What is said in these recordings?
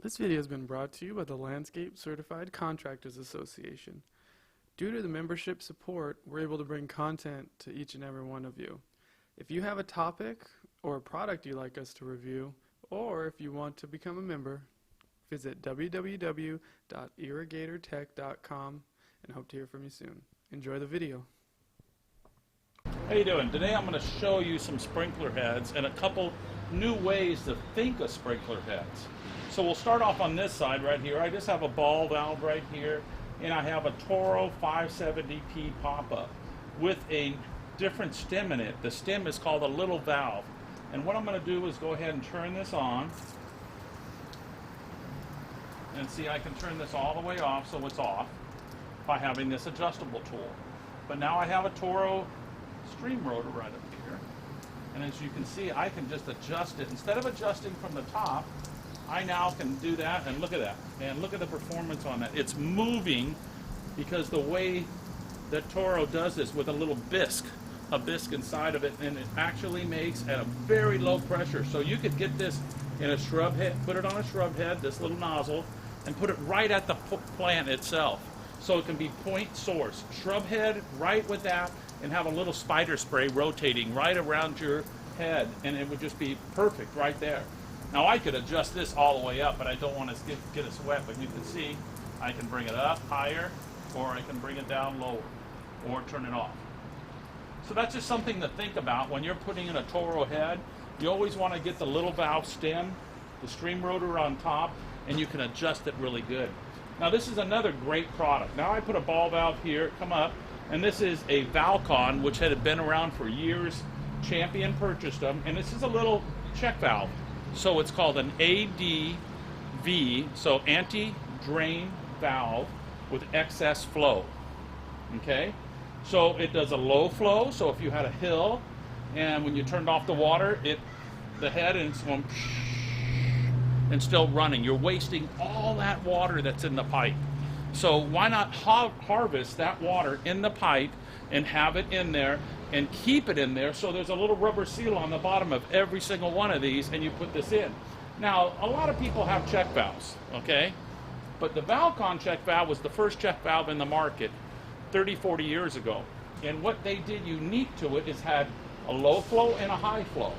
This video has been brought to you by the Landscape Certified Contractors Association. Due to the membership support, we're able to bring content to each and every one of you. If you have a topic or a product you'd like us to review, or if you want to become a member, visit www.irrigatortech.com and hope to hear from you soon. Enjoy the video. How you doing? Today I'm going to show you some sprinkler heads and a couple new ways to think of sprinkler heads. So we'll start off on this side right here. I just have a ball valve right here, and I have a Toro 570P pop-up with a different stem in it. The stem is called a little valve. And what I'm going to do is go ahead and turn this on. And see, I can turn this all the way off so it's off by having this adjustable tool. But now I have a Toro stream rotor right up here. And as you can see, I can just adjust it. Instead of adjusting from the top, I now can do that, and look at that. And look at the performance on that. It's moving because the way that Toro does this with a little bisque, a bisque inside of it, and it actually makes at a very low pressure. So you could get this in a shrub head, put it on a shrub head, this little nozzle, and put it right at the plant itself. So it can be point source. Shrub head right with that, and have a little spider spray rotating right around your head, and it would just be perfect right there. Now I could adjust this all the way up, but I don't want to get us wet. But you can see I can bring it up higher, or I can bring it down lower, or turn it off. So that's just something to think about when you're putting in a Toro head. You always want to get the little valve stem, the stream rotor on top, and you can adjust it really good. Now this is another great product. Now I put a ball valve here, come up, and this is a Valcon, which had been around for years. Champion purchased them, and this is a little check valve. So it's called an ADV, so anti-drain valve with excess flow. Okay? So it does a low flow, so if you had a hill, and when you turned off the water, the head is going and still running. You're wasting all that water that's in the pipe. So why not harvest that water in the pipe and have it in there and keep it in there, so there's a little rubber seal on the bottom of every single one of these, and you put this in. Now, a lot of people have check valves, okay? But the Valcon check valve was the first check valve in the market 30, 40 years ago. And what they did unique to it is had a low flow and a high flow.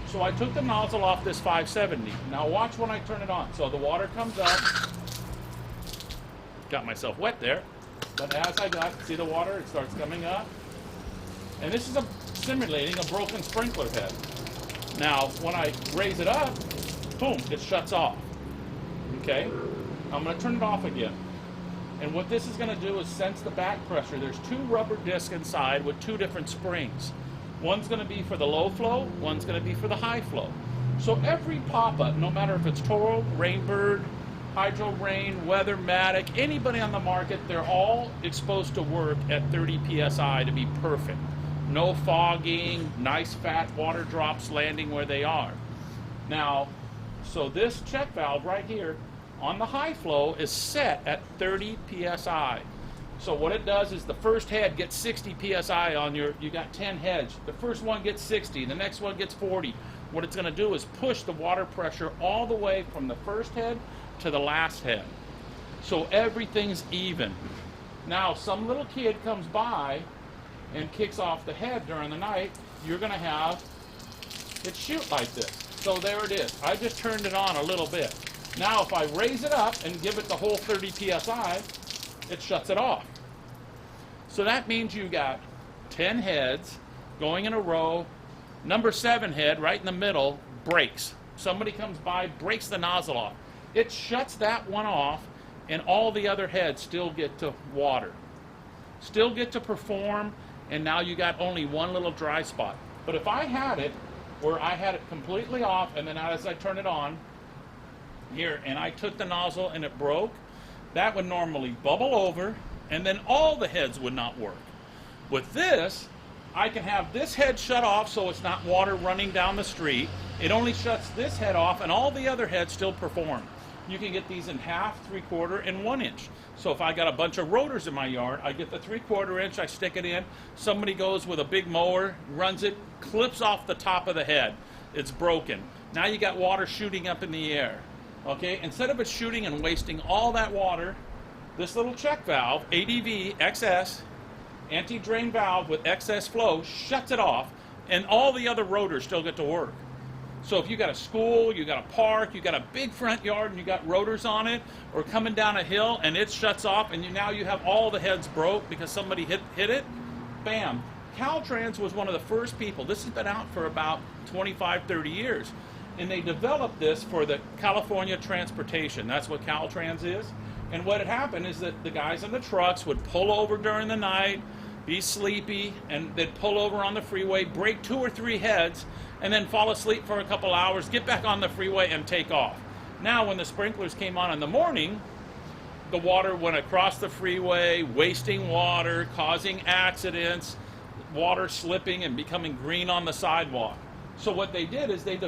So I took the nozzle off this 570. Now watch when I turn it on. So the water comes up. Got myself wet there. But as I see the water, it starts coming up. And this is simulating a broken sprinkler head. Now, when I raise it up, boom, it shuts off. Okay? I'm going to turn it off again. And what this is going to do is sense the back pressure. There's two rubber discs inside with two different springs. One's going to be for the low flow, one's going to be for the high flow. So every pop-up, no matter if it's Toro, Rainbird, Hydro Rain, Weathermatic, anybody on the market, they're all exposed to work at 30 psi to be perfect. No fogging, nice fat water drops landing where they are. Now, so this check valve right here on the high flow is set at 30 psi. So what it does is the first head gets 60 psi on you got 10 heads. The first one gets 60, the next one gets 40. What it's going to do is push the water pressure all the way from the first head to the last head. So everything's even. Now, some little kid comes by and kicks off the head during the night, you're going to have it shoot like this. So there it is. I just turned it on a little bit. Now, if I raise it up and give it the whole 30 psi, it shuts it off. So that means you got 10 heads going in a row. Number 7 head right in the middle breaks. Somebody comes by, breaks the nozzle off. It shuts that one off, and all the other heads still get to water. Still get to perform, and now you got only one little dry spot. But if I had it where I had it completely off, and then as I turn it on here, and I took the nozzle and it broke, that would normally bubble over, and then all the heads would not work. With this, I can have this head shut off so it's not water running down the street. It only shuts this head off, and all the other heads still perform. You can get these in 1/2, 3/4, and 1 inch. So if I got a bunch of rotors in my yard, I get the 3/4 inch, I stick it in. Somebody goes with a big mower, runs it, clips off the top of the head. It's broken. Now you got water shooting up in the air. Okay, instead of it shooting and wasting all that water, this little check valve, ADV XS, anti-drain valve with excess flow, shuts it off, and all the other rotors still get to work. So if you got a school, you got a park, you got a big front yard and you got rotors on it, or coming down a hill and it shuts off and now you have all the heads broke because somebody hit it, bam. Caltrans was one of the first people. This has been out for about 25, 30 years. And they developed this for the California transportation. That's what Caltrans is. And what had happened is that the guys in the trucks would pull over during the night, be sleepy, and they'd pull over on the freeway, break 2 or 3 heads, and then fall asleep for a couple hours, get back on the freeway, and take off. Now, when the sprinklers came on in the morning, the water went across the freeway, wasting water, causing accidents, water slipping and becoming green on the sidewalk. So what they did is they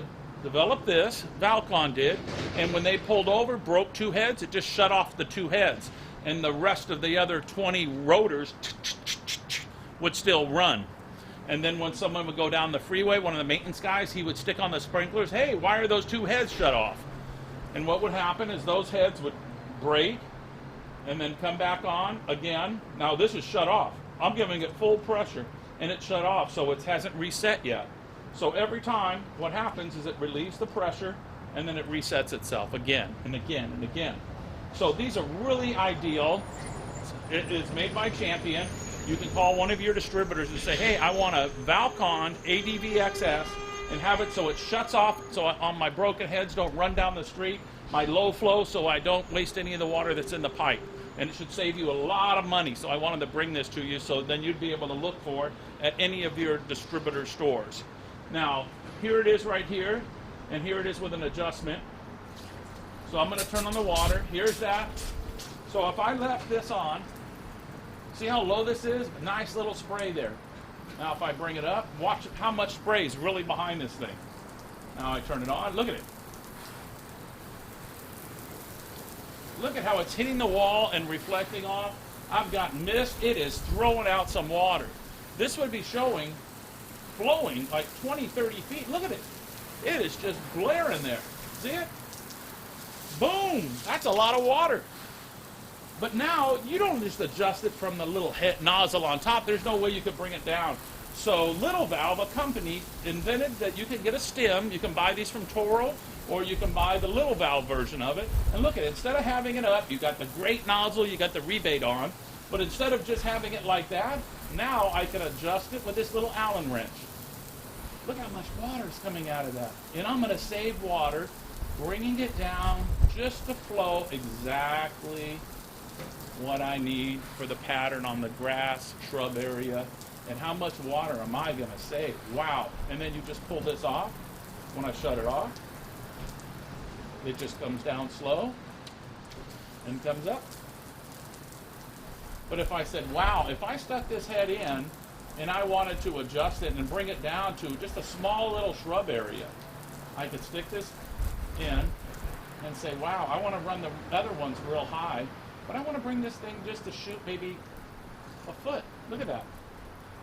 developed this, Valcon did, and when they pulled over, broke 2 heads, it just shut off the 2 heads. And the rest of the other 20 rotors would still run. And then when someone would go down the freeway, one of the maintenance guys, he would stick on the sprinklers, hey, why are those 2 heads shut off? And what would happen is those heads would break and then come back on again. Now this is shut off. I'm giving it full pressure and it shut off, so it hasn't reset yet. So every time what happens is it relieves the pressure and then it resets itself again and again and again. So these are really ideal. It is made by Champion. You can call one of your distributors and say, hey, I want a Valcon ADV XS and have it so it shuts off so on my broken heads don't run down the street, my low flow so I don't waste any of the water that's in the pipe. And it should save you a lot of money. So I wanted to bring this to you so then you'd be able to look for it at any of your distributor stores. Now, here it is right here, and here it is with an adjustment. So I'm going to turn on the water. Here's that. So if I left this on, see how low this is? Nice little spray there. Now if I bring it up, watch how much spray is really behind this thing. Now I turn it on. Look at it. Look at how it's hitting the wall and reflecting off. I've got mist. It is throwing out some water. This would be showing flowing like 20, 30 feet. Look at it. It is just blaring there. See it? Boom! That's a lot of water. But now you don't just adjust it from the little head nozzle on top. There's no way you could bring it down. So Little Valve, a company, invented that you can get a stem. You can buy these from Toro, or you can buy the Little Valve version of it. And look at it. Instead of having it up, you got the great nozzle, you got the rebate on. But instead of just having it like that, now I can adjust it with this little Allen wrench. Look how much water is coming out of that. And I'm going to save water, bringing it down just to flow exactly what I need for the pattern on the grass, shrub area. And how much water am I going to save? Wow. And then you just pull this off. When I shut it off, it just comes down slow and comes up. But if I said, wow, if I stuck this head in and I wanted to adjust it and bring it down to just a small little shrub area, I could stick this in and say, wow, I want to run the other ones real high, but I want to bring this thing just to shoot maybe a foot. Look at that.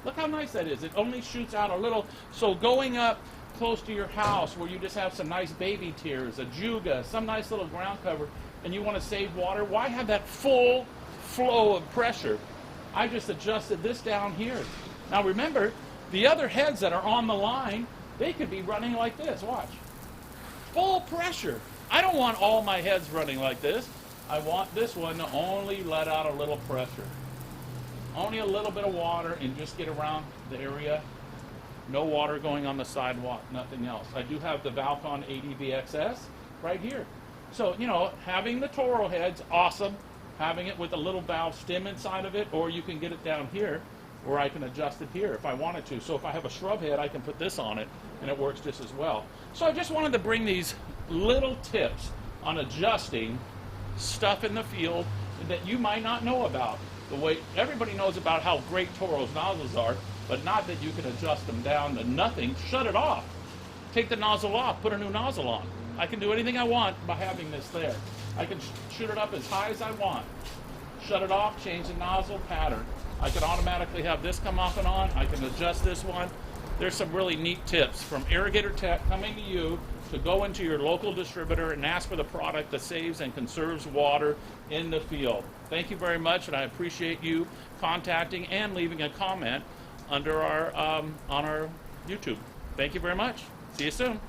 Look how nice that is. It only shoots out a little. So going up close to your house where you just have some nice baby tiers, a juga, some nice little ground cover, and you want to save water, why have that full flow of pressure? I just adjusted this down here. Now remember, the other heads that are on the line, they could be running like this. Watch. Full pressure. I don't want all my heads running like this. I want this one to only let out a little pressure. Only a little bit of water and just get around the area. No water going on the sidewalk, nothing else. I do have the Valcon ADV XS right here. So, you know, having the Toro heads, awesome. Having it with a little valve stem inside of it, or you can get it down here where I can adjust it here if I wanted to. So if I have a shrub head, I can put this on it and it works just as well. So I just wanted to bring these little tips on adjusting stuff in the field that you might not know about. The way everybody knows about how great Toro's nozzles are, but not that you can adjust them down to nothing. Shut it off. Take the nozzle off, put a new nozzle on. I can do anything I want by having this there. I can shoot it up as high as I want. Shut it off, change the nozzle pattern. I can automatically have this come off and on. I can adjust this one. There's some really neat tips from Irrigator Tech coming to you to go into your local distributor and ask for the product that saves and conserves water in the field. Thank you very much, and I appreciate you contacting and leaving a comment under our on our YouTube. Thank you very much. See you soon.